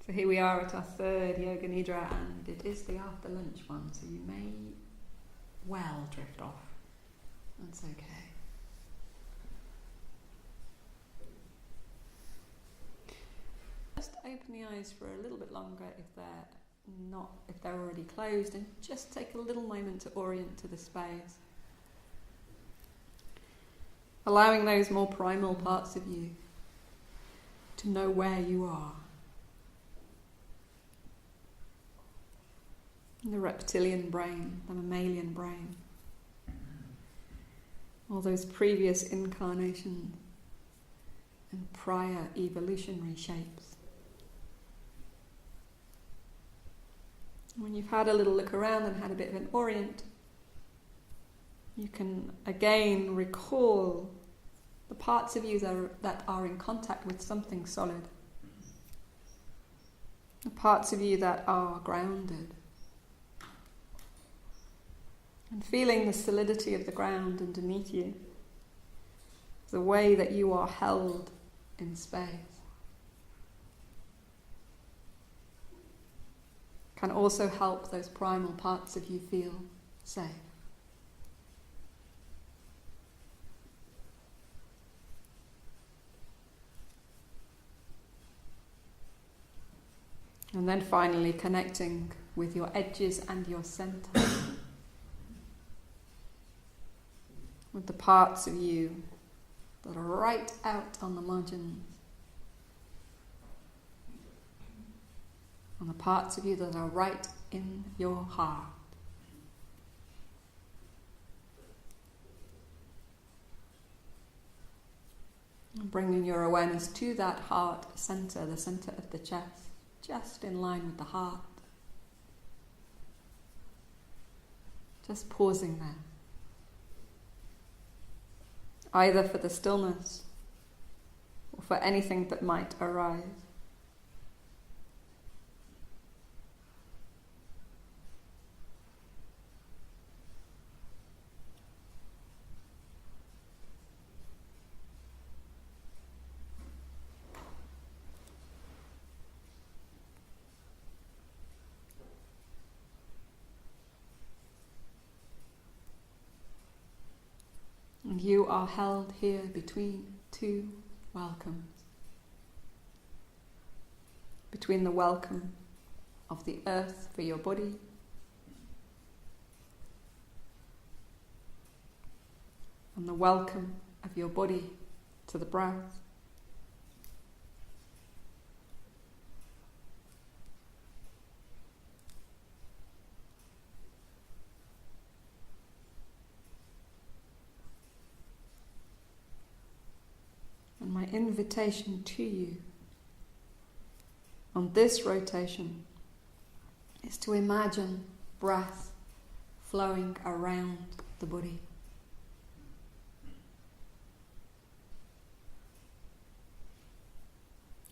So here we are at our third Yoga Nidra, and it is the after lunch one, so you may well drift off. That's okay. Just open the eyes for a little bit longer if they're already closed, and just take a little moment to orient to the space. Allowing those more primal parts of you to know where you are. The reptilian brain, the mammalian brain, all those previous incarnations and prior evolutionary shapes. When you've had a little look around and had a bit of an orient, you can again recall the parts of you that are in contact with something solid, the parts of you that are grounded, and feeling the solidity of the ground underneath you, the way that you are held in space. Can also help those primal parts of you feel safe. And then finally connecting with your edges and your center. With the parts of you that are right out on the margins. And the parts of you that are right in your heart. And bringing your awareness to that heart center, the center of the chest, just in line with the heart. Just pausing there. Either for the stillness or for anything that might arise. And you are held here between two welcomes. Between the welcome of the earth for your body and the welcome of your body to the breath. And my invitation to you on this rotation is to imagine breath flowing around the body.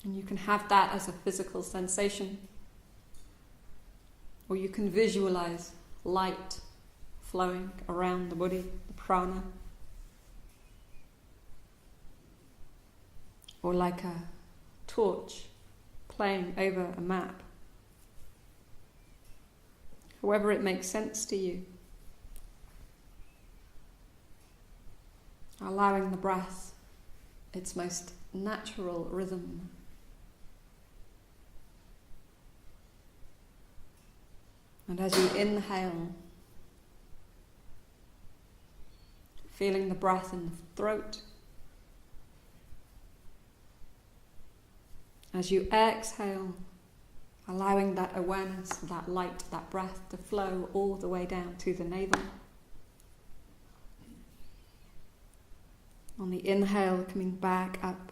And you can have that as a physical sensation, or you can visualize light flowing around the body, the prana. Or like a torch playing over a map. However it makes sense to you. Allowing the breath its most natural rhythm. And as you inhale, feeling the breath in the throat. As you exhale, allowing that awareness, that light, that breath to flow all the way down to the navel. On the inhale, coming back up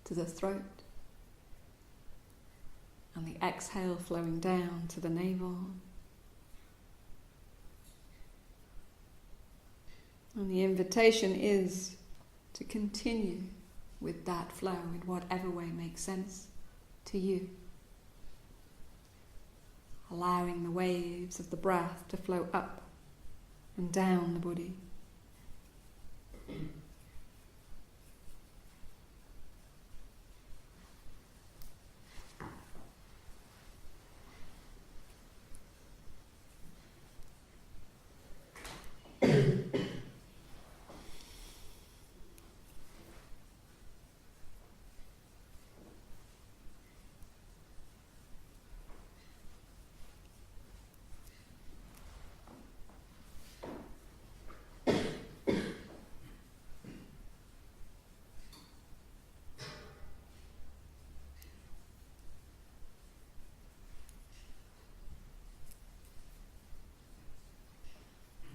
to the throat. And the exhale flowing down to the navel. And the invitation is to continue with that flow in whatever way makes sense to you. Allowing the waves of the breath to flow up and down the body.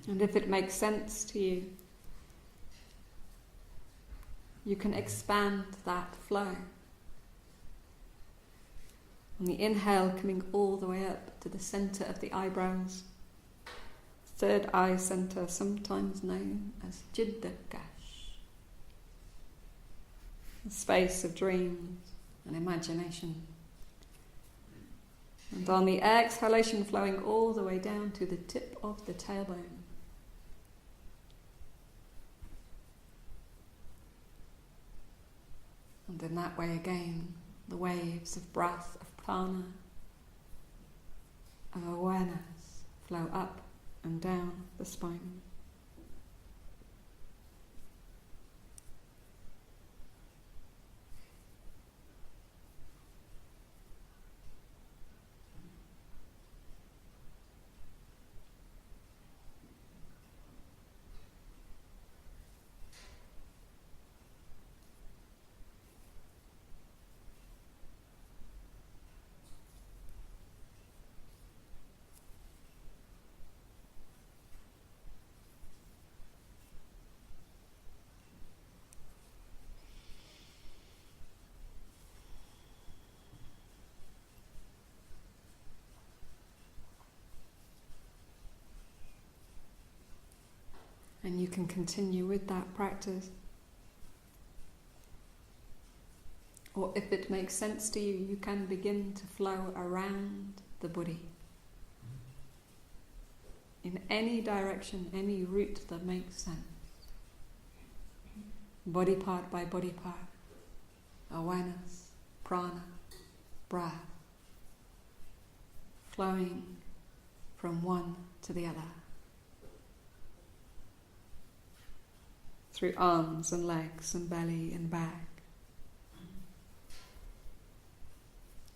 And if it makes sense to you, you can expand that flow. On the inhale, coming all the way up to the centre of the eyebrows, third eye centre, sometimes known as Jiddakash, the space of dreams and imagination. And on the exhalation, flowing all the way down to the tip of the tailbone. And in that way again, the waves of breath, of prana, of awareness flow up and down the spine. And you can continue with that practice. Or if it makes sense to you, you can begin to flow around the body. In any direction, any route that makes sense. Body part by body part. Awareness, prana, breath. Flowing from one to the other. Through arms and legs and belly and back.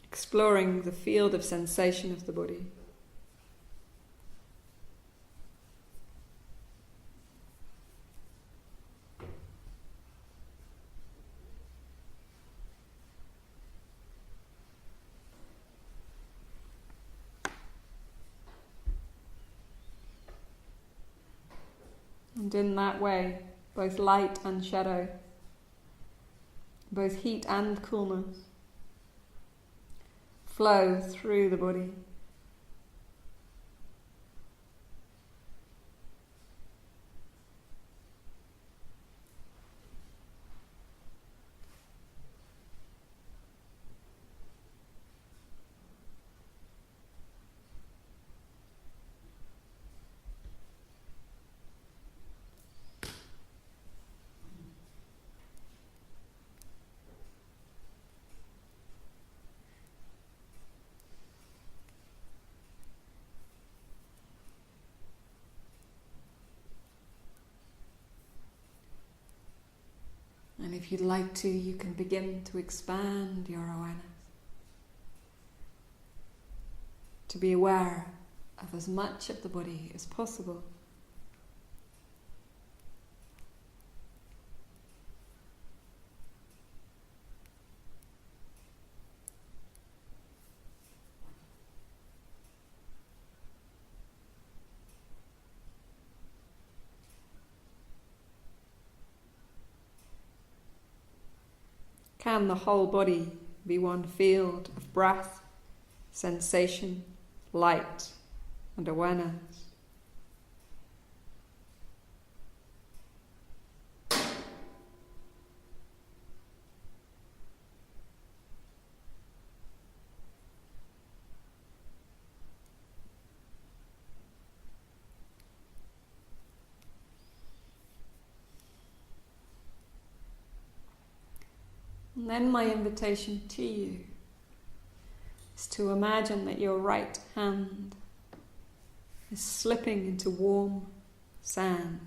Exploring the field of sensation of the body. And in that way, both light and shadow, both heat and coolness, flow through the body. And if you'd like to, you can begin to expand your awareness. To be aware of as much of the body as possible. Can the whole body be one field of breath, sensation, light, and awareness? And then my invitation to you is to imagine that your right hand is slipping into warm sand.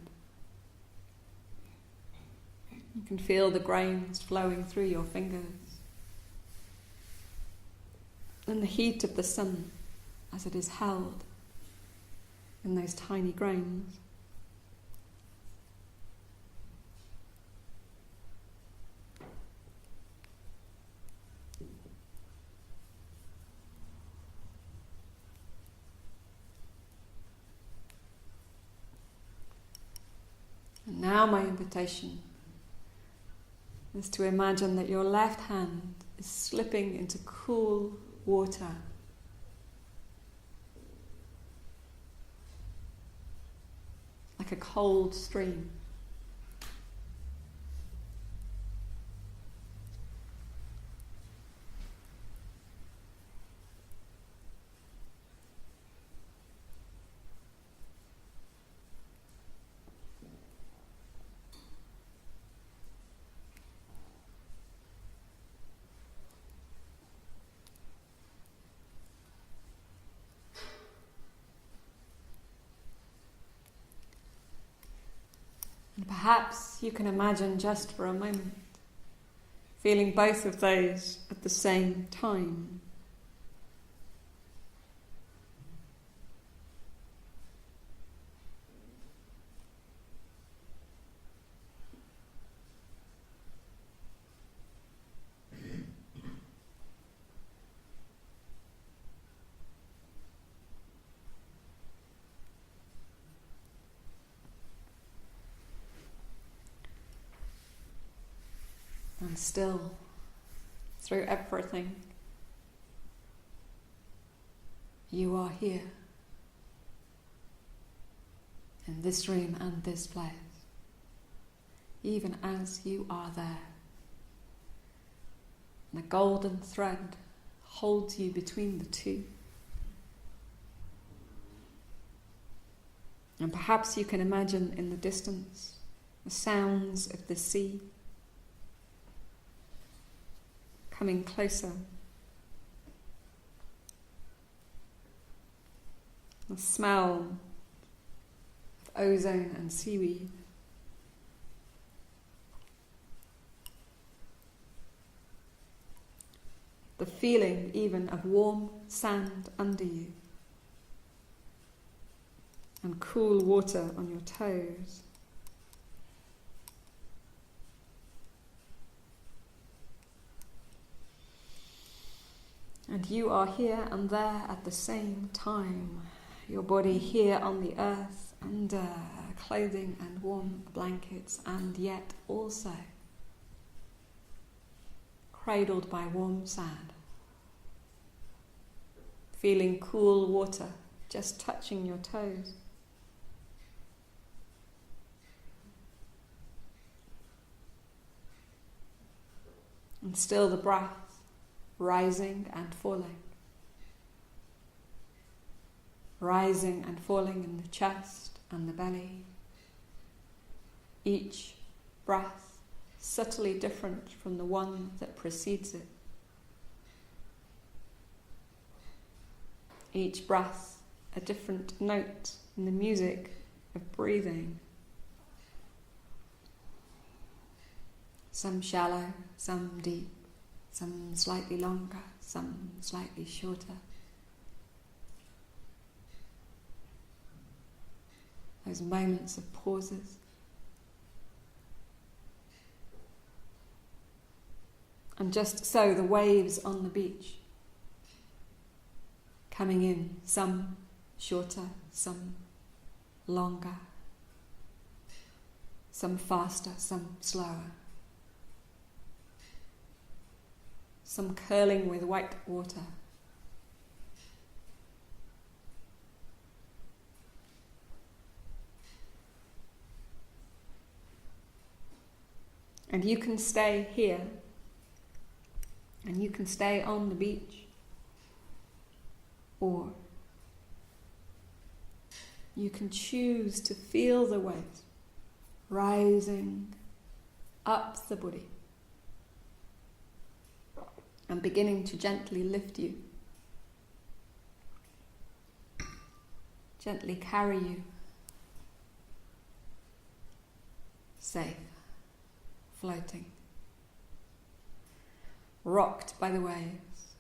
You can feel the grains flowing through your fingers and the heat of the sun as it is held in those tiny grains. now my invitation is to imagine that your left hand is slipping into cool water. Like a cold stream. And perhaps you can imagine just for a moment feeling both of those at the same time. And still, through everything, you are here, in this room and this place, even as you are there. And a golden thread holds you between the two. And perhaps you can imagine in the distance the sounds of the sea coming closer. The smell of ozone and seaweed. The feeling even of warm sand under you and cool water on your toes. And you are here and there at the same time. Your body here on the earth, under clothing and warm blankets, and yet also cradled by warm sand. Feeling cool water just touching your toes. And still the breath rising and falling. Rising and falling in the chest and the belly. Each breath subtly different from the one that precedes it. Each breath a different note in the music of breathing. Some shallow, some deep, some slightly longer, some slightly shorter. Those moments of pauses. And just so, the waves on the beach, coming in, some shorter, some longer, some faster, some slower. Some curling with white water. And you can stay here, and you can stay on the beach, or you can choose to feel the waves rising up the body and beginning to gently lift you, gently carry you, safe, floating, rocked by the waves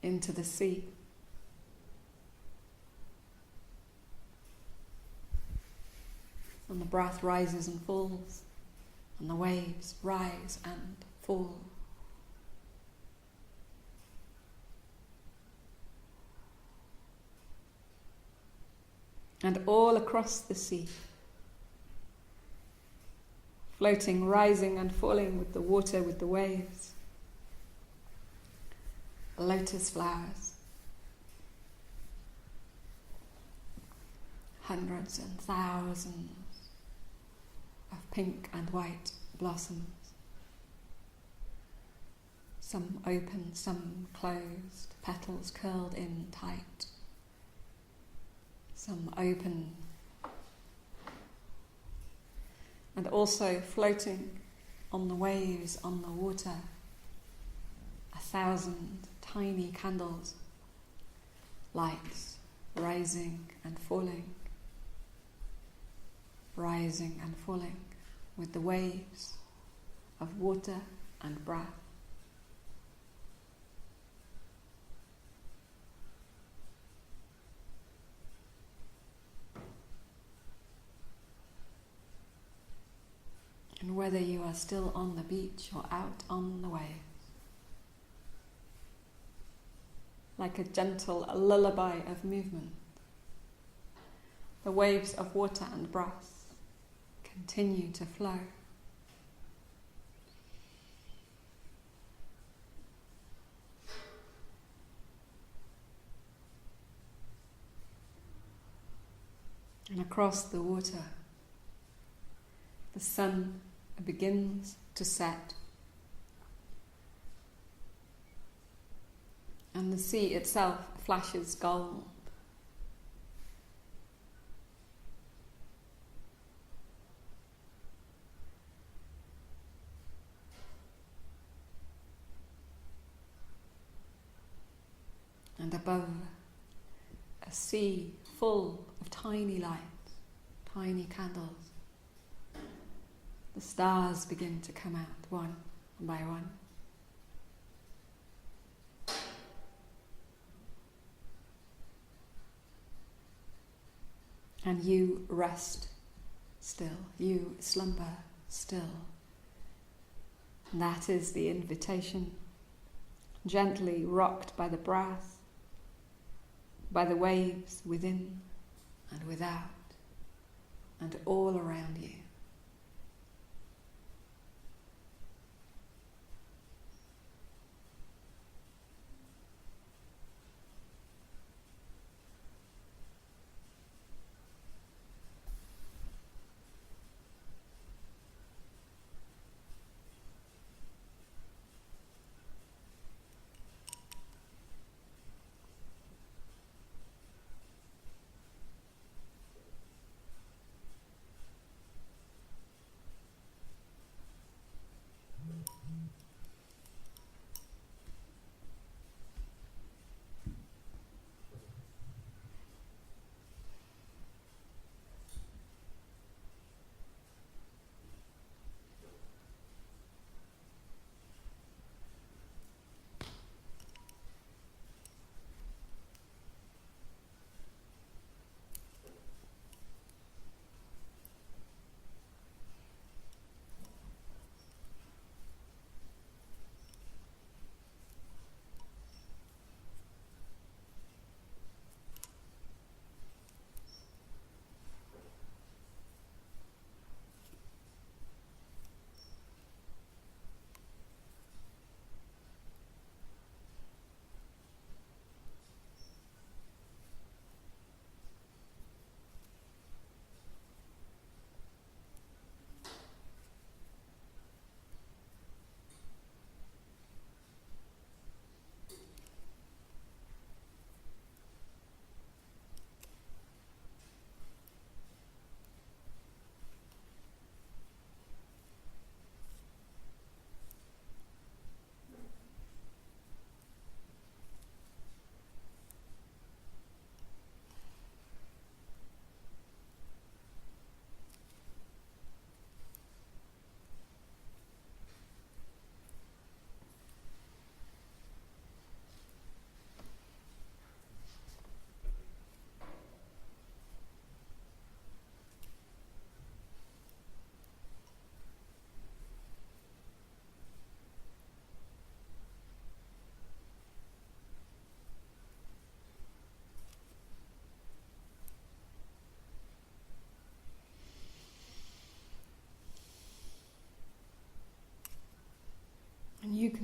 into the sea. And the breath rises and falls, and the waves rise and fall. And all across the sea, floating, rising and falling with the water, with the waves. Lotus flowers. Hundreds and thousands of pink and white blossoms. Some open, some closed, petals curled in tight. Some open. And also floating on the waves, on the water, 1,000 tiny candles, lights rising and falling with the waves of water and breath. And whether you are still on the beach or out on the waves, like a gentle lullaby of movement, the waves of water and breath continue to flow. And across the water, the sun begins to set, and the sea itself flashes gold. And above, a sea full of tiny lights, tiny candles. The stars begin to come out one by one. And you rest still, you slumber still. And that is the invitation, gently rocked by the breath, by the waves within and without, and all around you.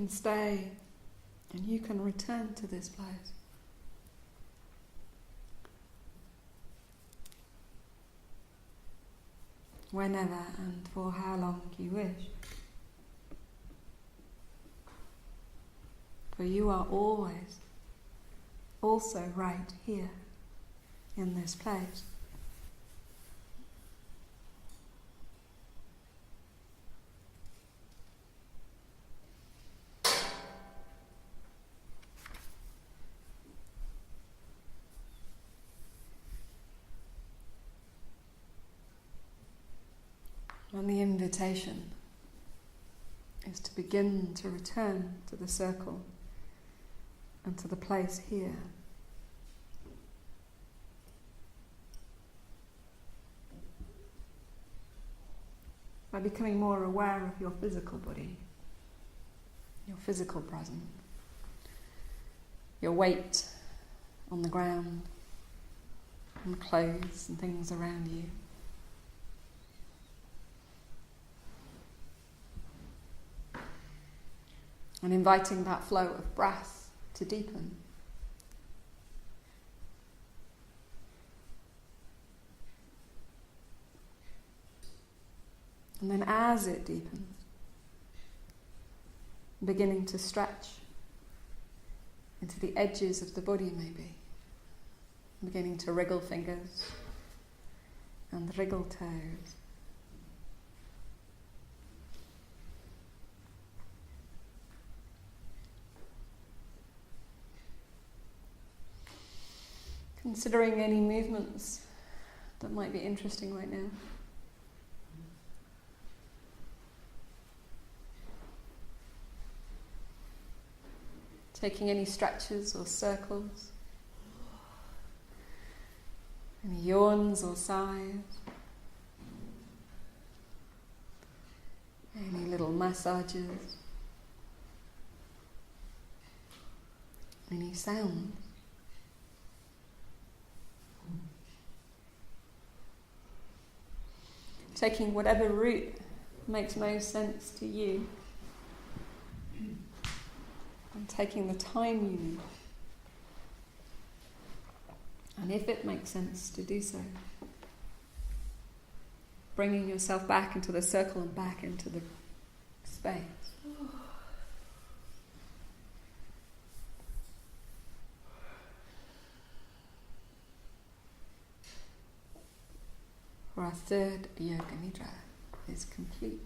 can stay and you can return to this place. Whenever and for how long you wish. For you are always also right here in this place. And the invitation is to begin to return to the circle and to the place here. By becoming more aware of your physical body, your physical presence, your weight on the ground, and clothes and things around you. And inviting that flow of breath to deepen. And then as it deepens, beginning to stretch into the edges of the body maybe. Beginning to wriggle fingers and wriggle toes. Considering any movements that might be interesting right now. Taking any stretches or circles, any yawns or sighs, any little massages, any sounds. Taking whatever route makes most sense to you. And taking the time you need. And if it makes sense to do so, bringing yourself back into the circle and back into the space. For our third Yoga Nidra is complete.